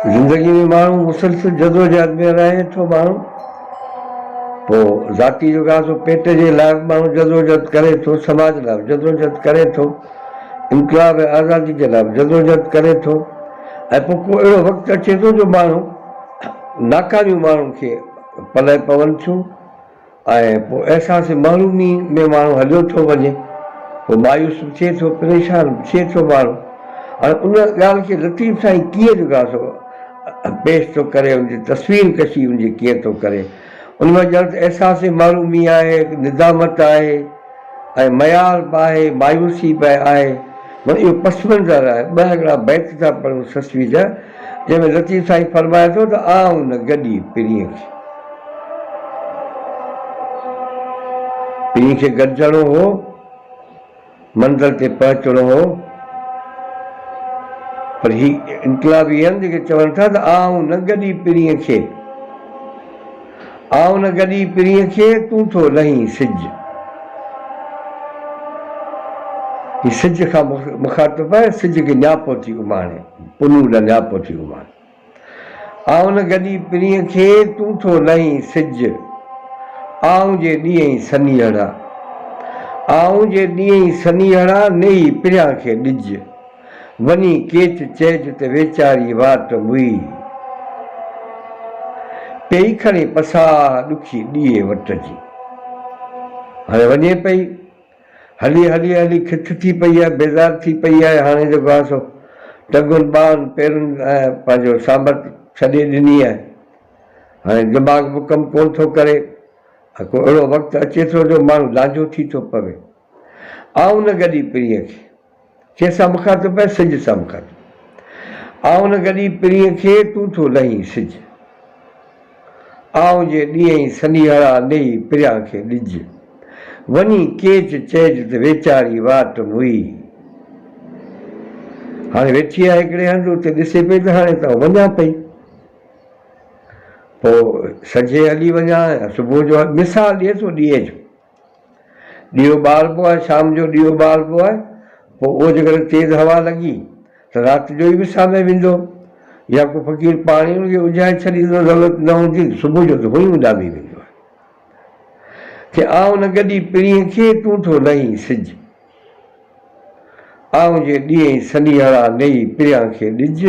ज़िंदगी में माण्हू मुसलसिल जदोजहद में रहे थो माण्हू, पोइ ज़ाती जो सो पेट जे लाइ माण्हू जदोजहद करे थो, समाज लाइ जदोजहद करे थो, इनकलाब ऐं आज़ादी जे लाइ जदोजहद करे थो। ऐं पोइ को अहिड़ो वक़्तु अचे थो जो माण्हू नाकामियूं माण्हुनि खे पलाए पवनि थियूं ऐं पोइ अहसास महरूमी में माण्हू हलियो थो वञे, पोइ मायूस थिए थो, परेशान थिए थो माण्हू। हाणे उन ॻाल्हि खे लतीफ़ साईं कीअं जेका सो पेश थो करे, उनजी तस्वीर कशी उनजी कीअं थो करे, उनमें ॼण त अहसास महरूमी आहे, निदामत आहे ऐं मयार बि आहे, मायूसी बि आहे। मतलब इहो पस मंज़र आहे। ॿ हिकिड़ा बैत था पढ़ूं ससवी जा, जंहिंमें लतीफ़ साईं फरमाए थो त आऊं न गॾी पिरीअ खे, पिरीअ खे गॾिजणो हो, मंज़िल ते पहुचणो हो, पर ही इनकलाबी आहिनि जेके चवनि था त आऊं न गॾी पिरीअ खे, आऊं न गॾी पिरीअ खे, तूं थो लहीं सिज। ही सिज खां मुखातिब आहे, सिज खे न्यापो थी उमाणे, पुनू ॾ न्यापो थी उमाणे। आऊं न गॾी पिरीअ खे, तूं थो लहीं सिज, आऊं जे ॾींहं सनीहड़ा, आऊं जे ॾींहं सनीहड़ा, नेई पिरियां खे ॾिज, वञी केच चइज त वेचारी वाट मुई, पेई खणे पसा ॾुखी ॾीए वट जी। हाणे वञे पई, हली हली हली खिथ थी पई आहे, बेज़ार थी पई आहे। हाणे जेको आहे सो टंगुनि ॿाहुनि पेरुनि पंहिंजो सामत छॾे ॾिनी आहे। हाणे दिमाग़ बि कमु कोन थो करे, को अहिड़ो वक़्तु अचे थो जो माण्हू लांझो थी थो पवे। आऊं न गॾी पिरीअ खे, कंहिंसां मुखातिब आहे, सिज सां मुखातिब। आऊं न गॾी पिरीअ खे, तूं थो लहीं सिज, आऊं जे ॾींहं सनीहड़ा, नेई पिरियां खे ॾिज, वञी केच चइज त वेचारी वाट मुई। हाणे वेठी आहे हिकिड़े हंधि, उते ॾिसे पई त हाणे त वञा पई, पोइ संझे हली वञा, सुबुह जो मिसाल ॾिए थो ॾींहं जो, ॾीओ ॿारबो आहे, शाम जो ॾीओ ॿारबो आहे, पोइ उहो जेकॾहिं तेज़ हवा लॻी त राति जो ई विसामे वेंदो, या को फ़क़ीर पाणी हुनखे उझाए छॾींदो, ज़रूरत न हूंदी, सुबुह जो त हुई उॾामी वेंदो आहे। कि आऊं न गॾी पिरीअ खे, तूं थो लहीं सिज, आऊं जे ॾींहं सनीहड़ा, नेई पिरियां खे ॾिज,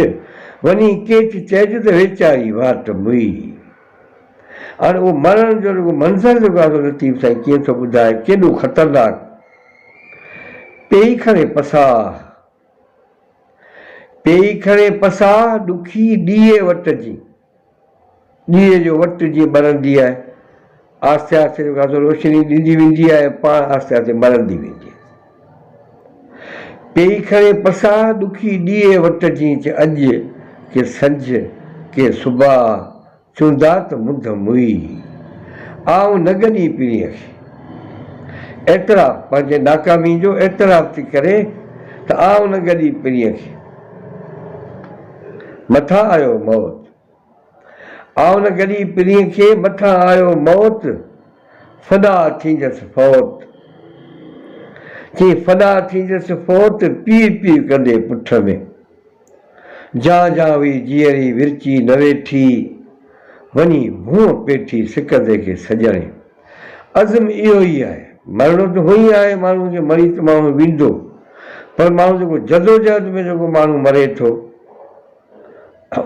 वञी केच चइज त वेचारी वाट मुई। हाणे उहो मरण जो जेको मंज़र जेको आहे लतीफ़ साईं कीअं थो ॿुधाए, केॾो ख़तरनाक। पेई खणे पसा, पेई खणे पसा ॾुखी ॾीए वट जी, ॾीए जो वटि जीअं ॿरंदी आहे, आस्ते आस्ते जेको आहे रोशनी ॾींदी वेंदी आहे, पाण आस्ते आस्ते ॿरंदी वेंदी आहे। पेई खणे पसा ॾुखी ॾीए वट जी, अॼु के संझ के सुबह, चूंदा त मुंद मुई। आऊं न गॾी पिरीअ खे, एतिराफ़ पंहिंजे नाकामी जो एतिराफ़ थी करे त आऊं न गॾी पिरीअ खे, मथां आयो मौत, आऊं न गॾी पिरीअ खे, मथां आयो मौत, फना थींदसि फौत, कीअं फना थींदसि फौत, पीउ पीउ कंदे पुठ में, जा जा हुई जीअरी विरची न वेठी, वञी मुंहुं पेठी सिकंदे खे सॼणे। अज़म इहो ई आहे, मरणो त हुई आहे, माण्हू खे मरी त माण्हू वेंदो, पर माण्हू जेको जदोजहद में जेको माण्हू मरे थो,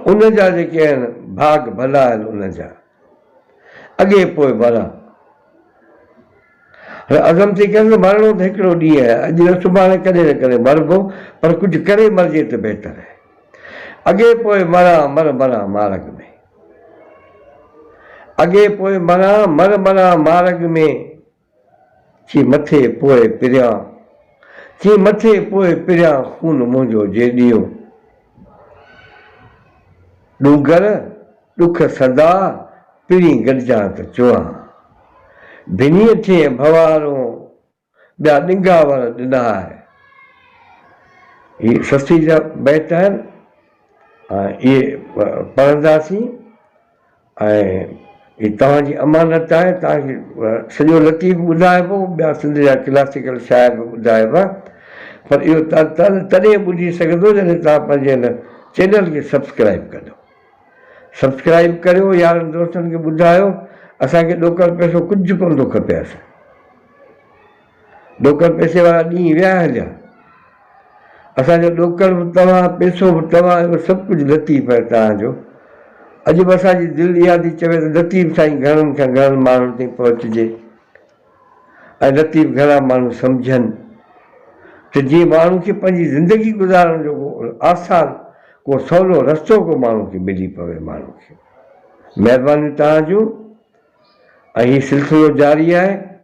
उन जा जेके आहिनि भाग भला आहिनि, उन जा अॻे पोइ मरां। अज़म थी करे मरणो त हिकिड़ो ॾींहुं आहे, अॼु न सुभाणे कॾहिं न कॾहिं मरबो, पर कुझु करे मरिजे त बहितर आहे। अॻे पोइ मरां, मर मरां मार्ग में, अॻे पोइ मरां, मर मरां मार्ग में, चई मथे पोइ पिरियां, चई मथे पोइ पिरियां, खून मुंहिंजो जे ॾियो, ॾूंगर ॾुख सदा, पिरी गॾिजां त चुआं, भिनीअ थे भवारो, ॿिया ॾिंगा वर ॾिना आहे। इहे सस्ती जा बैत आहिनि, इहे पढ़ंदासीं ऐं हीअ तव्हांजी अमानत आहे। तव्हांखे सॼो लतीफ़ ॿुधाइबो, ॿिया सिंध जा क्लासिकल शाइर बि ॿुधाइबा, पर इहो तॾहिं ॿुधी सघंदो जॾहिं तव्हां पंहिंजे हिन चैनल खे सब्सक्राइब कंदो। सब्सक्राइब करियो, यारनि दोस्तनि खे ॿुधायो। असांखे ॾोकर पैसो कुझु कोन थो खपे। असां ॾोकर पैसे वारा ॾींहं विया हलिया। असांजो ॾोकर बि तव्हां, पैसो बि तव्हां, इहो सभु कुझु लतीफ़ आहे तव्हांजो। अॼु बि असांजी दिलि इहा थी चवे त लतीफ़ साईं घणनि खां घणनि माण्हुनि ताईं पहुचजे ऐं लतीफ़ घणा माण्हू सम्झनि त जीअं माण्हू खे पंहिंजी ज़िंदगी गुज़ारण जो को आसान, को सवलो रस्तो को माण्हू खे मिली पवे। माण्हू खे महिरबानी तव्हांजो। ऐं हीउ सिलसिलो जारी आहे।